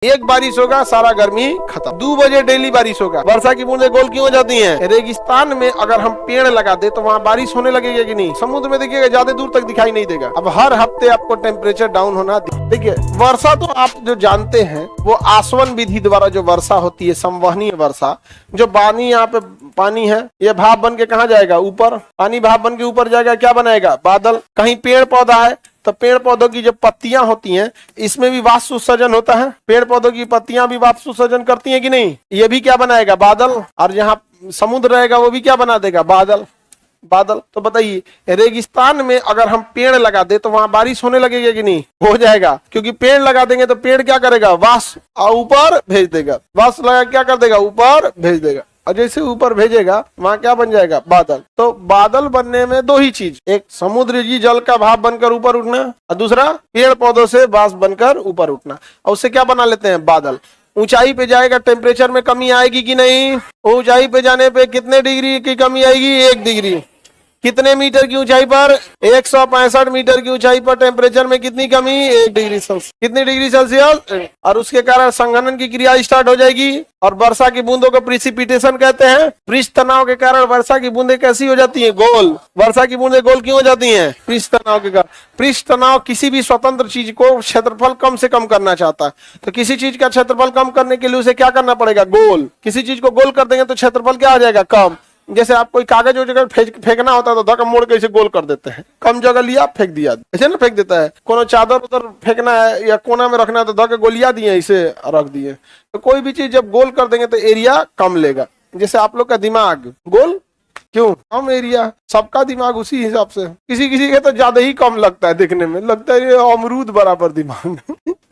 एक बारिश होगा सारा गर्मी खत्म। 2 बजे डेली बारिश होगा। वर्षा की बूंदें गोल क्यों हो जाती हैं? रेगिस्तान में अगर हम पेड़ लगा दे तो वहाँ बारिश होने लगेगी कि नहीं? समुद्र में देखिएगा ज्यादा दूर तक दिखाई नहीं देगा। अब हर हफ्ते आपको टेम्परेचर डाउन होना। देखिए वर्षा तो आप जो जानते हैं वो आसवन विधि द्वारा जो वर्षा होती है, संवहनीय वर्षा, जो पानी यहाँ पे पानी है ये भाप बन के कहाँ जाएगा? ऊपर। पानी भाप बन के ऊपर जाएगा, क्या बनाएगा? बादल। कहीं पेड़ पौधा है तो पेड़ पौधों की जो पत्तियां होती हैं इसमें भी वाष्प उत्सर्जन होता है। पेड़ पौधों की पत्तियां भी वाष्प उत्सर्जन करती हैं कि नहीं? ये भी क्या बनाएगा? बादल। और जहाँ समुद्र रहेगा वो भी क्या बना देगा? बादल। बादल। तो बताइए रेगिस्तान में अगर हम पेड़ लगा दे तो वहां बारिश होने लगेगी कि नहीं? हो जाएगा, क्योंकि पेड़ लगा देंगे तो पेड़ क्या करेगा? वाष्प ऊपर भेज देगा। वाष्प लगा क्या कर देगा? ऊपर भेज देगा। और जैसे ऊपर भेजेगा वहां क्या बन जाएगा? बादल। तो बादल बनने में दो ही चीज, एक समुद्र की जल का भाप बनकर ऊपर उठना और दूसरा पेड़ पौधों से वाष्प बनकर ऊपर उठना। और उससे क्या बना लेते हैं? बादल। ऊंचाई पे जाएगा टेम्परेचर में कमी आएगी कि नहीं? ऊंचाई पे जाने पे कितने डिग्री की कमी आएगी? 1 डिग्री। कितने मीटर की ऊंचाई पर? 165 मीटर की ऊंचाई पर टेम्परेचर में कितनी कमी? 1 डिग्री सेल्सियस। कितनी डिग्री सेल्सियस? और उसके कारण संघनन की क्रिया स्टार्ट हो जाएगी और वर्षा की बूंदों को प्रिसिपिटेशन कहते हैं। पृष्ठ तनाव के कारण वर्षा की बूंदें कैसी हो जाती हैं? गोल। वर्षा की बूंदें गोल क्यों हो जाती हैं? पृष्ठ तनाव के कारण। पृष्ठ तनाव किसी भी स्वतंत्र चीज को क्षेत्रफल कम से कम करना चाहता है, तो किसी चीज का क्षेत्रफल कम करने के लिए उसे क्या करना पड़ेगा? गोल। किसी चीज को गोल कर देंगे तो क्षेत्रफल क्या आ जाएगा? कम। जैसे आप कोई कागज वो जगह फेंकना होता है तो धक्का मोड़ के इसे गोल कर देते हैं, कम जगह लिया फेंक दिया, ऐसे ना फेंक देता है। कोनो चादर उधर फेंकना है या कोना में रखना है तो धक्का गोलिया दिए, इसे रख दिए। तो कोई भी चीज जब गोल कर देंगे तो एरिया कम लेगा। जैसे आप लोग का दिमाग गोल क्यों? कम एरिया। सबका दिमाग उसी हिसाब से। किसी किसी के तो ज्यादा ही कम लगता है, देखने में लगता है ये अमरूद बराबर दिमाग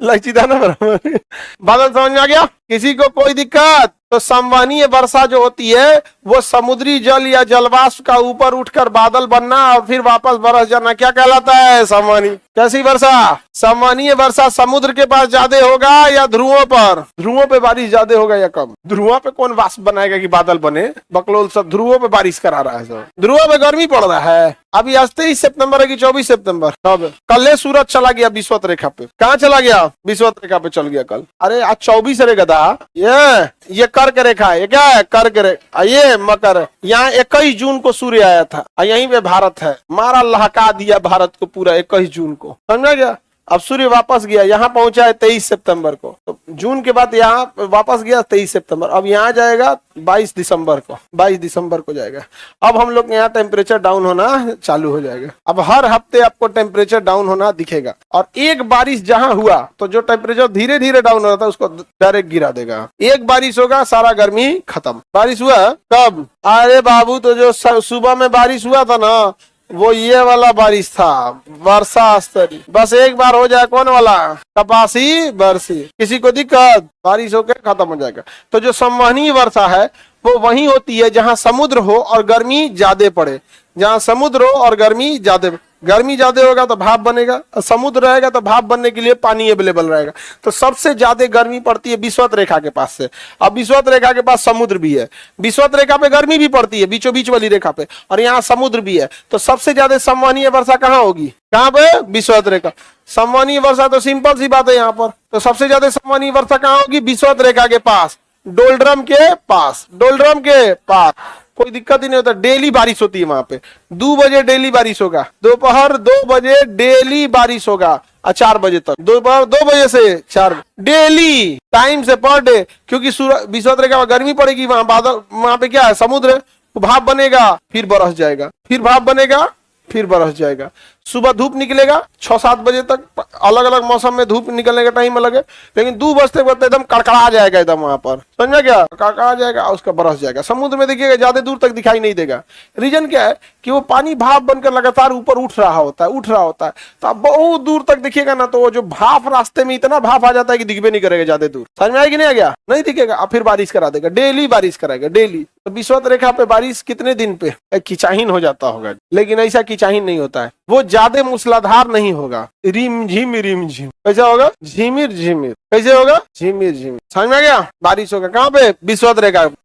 लचीदाना बराबर। बादल समझ में आ गया? किसी को कोई दिक्कत? तो संवहनीय वर्षा जो होती है वो समुद्री जल या जलवाष्प का ऊपर उठकर बादल बनना और फिर वापस बरस जाना क्या कहलाता है? संवहनीय। कैसी वर्षा? संवहनीय वर्षा समुद्र के पास ज्यादा होगा या ध्रुवों पर? ध्रुवों पे बारिश ज्यादा होगा या कम? ध्रुवों पे कौन वाष्प बनाएगा कि बादल बने? बकलोल सब ध्रुवों पे बारिश करा रहा है सब। ध्रुवों पे गर्मी पड़ रहा है। अभी आज 23 सितंबर है कि 24 सितंबर? कब? कल सूरज चला गया विषुवत रेखा पे। कहाँ चला गया? विषुवत रेखा पे चल गया कल। अरे आज 24 है गधा। ये कर्क रेखा है। क्या है? कर्क रेखा। ये मकर। यहाँ 21 जून को सूर्य आया था। यहीं पे भारत है। मारा लहका दिया भारत को पूरा 21 जून को। समझा गया? अब सूर्य वापस गया, यहाँ पहुंचा है 23 सितंबर को। तो जून के बाद यहाँ वापस गया 23 सितंबर। अब यहाँ जाएगा 22 दिसंबर को। 22 दिसंबर को जाएगा। अब हम लोग यहाँ टेम्परेचर डाउन होना चालू हो जाएगा। अब हर हफ्ते आपको टेम्परेचर डाउन होना दिखेगा। और एक बारिश जहां हुआ तो जो टेम्परेचर धीरे धीरे डाउन हो रहा था उसको डायरेक्ट गिरा देगा। एक बारिश होगा सारा गर्मी खत्म। बारिश हुआ कब? अरे बाबू तो जो सुबह में बारिश हुआ था ना वो ये वाला बारिश था, वर्षा स्तरी। बस एक बार हो जाए। कौन वाला? कपासी बरसी। किसी को दिक्कत? बारिश होकर खत्म हो जाएगा। तो जो संवहनीय वर्षा है वो वही होती है जहां समुद्र हो और गर्मी ज्यादा पड़े। जहां समुद्र हो और गर्मी ज्यादा होगा तो भाप बनेगा, और समुद्र रहेगा तो भाप बनने के लिए पानी अवेलेबल रहेगा। तो सबसे ज्यादा गर्मी पड़ती है विषुवत रेखा के पास से। अब विषुवत रेखा के पास समुद्र भी है। विषुवत रेखा पे गर्मी भी पड़ती है बीचों बीच वाली रेखा पे, और यहाँ समुद्र भी है। तो सबसे ज्यादा संवहनीय वर्षा कहाँ होगी? कहाँ पे? विषुवत रेखा। संवहनीय वर्षा तो सिंपल सी बात है यहाँ पर। तो सबसे ज्यादा संवहनीय वर्षा कहाँ होगी? विषुवत रेखा के पास, डोलड्रम के पास। डोलड्रम के पास कोई दिक्कत ही नहीं होता। डेली बारिश होती है वहां पे। 2 बजे डेली बारिश होगा। दोपहर 2 बजे डेली बारिश होगा और 4 बजे तक। दोपहर 2 बजे से 4 डेली टाइम से पर डे। क्योंकि विषुवत रेखा गर्मी पड़ेगी, वहां बादल, वहां पे क्या है? समुद्र है। भाप बनेगा फिर बरस जाएगा, फिर भाप बनेगा फिर बरस जाएगा। सुबह धूप निकलेगा 6-7 बजे तक। अलग अलग मौसम में धूप निकलने का टाइम अलग है, लेकिन 2 बजते बजते एकदम कड़कड़ा जाएगा एकदम वहां पर। समझा क्या? कड़कड़ा जाएगा और उसका बरस जाएगा। समुद्र में देखिएगा ज्यादा दूर तक दिखाई नहीं देगा। रीजन क्या है? कि वो पानी भाप बनकर लगातार ऊपर उठ रहा होता है। तो आप बहुत दूर तक देखिएगा ना तो वो जो भाप, रास्ते में इतना भाप आ जाता है कि दिखबे नहीं करेगा ज्यादा दूर। समझ में आएगी? नहीं आ गया? नहीं दिखेगा। अब फिर बारिश करा देगा, डेली बारिश कराएगा, डेली। तो विषुवत रेखा पे बारिश कितने दिन पे? किचाहीन हो जाता होगा, लेकिन ऐसा किचाहीन नहीं होता है। वो ज्यादा मूसलाधार नहीं होगा। रिम झिम कैसा होगा? झिमिर झिमिर। कैसे होगा? झिमिर झिमिर। समझ में आ गया? बारिश होगा कहाँ पे? विषुवत रेखा।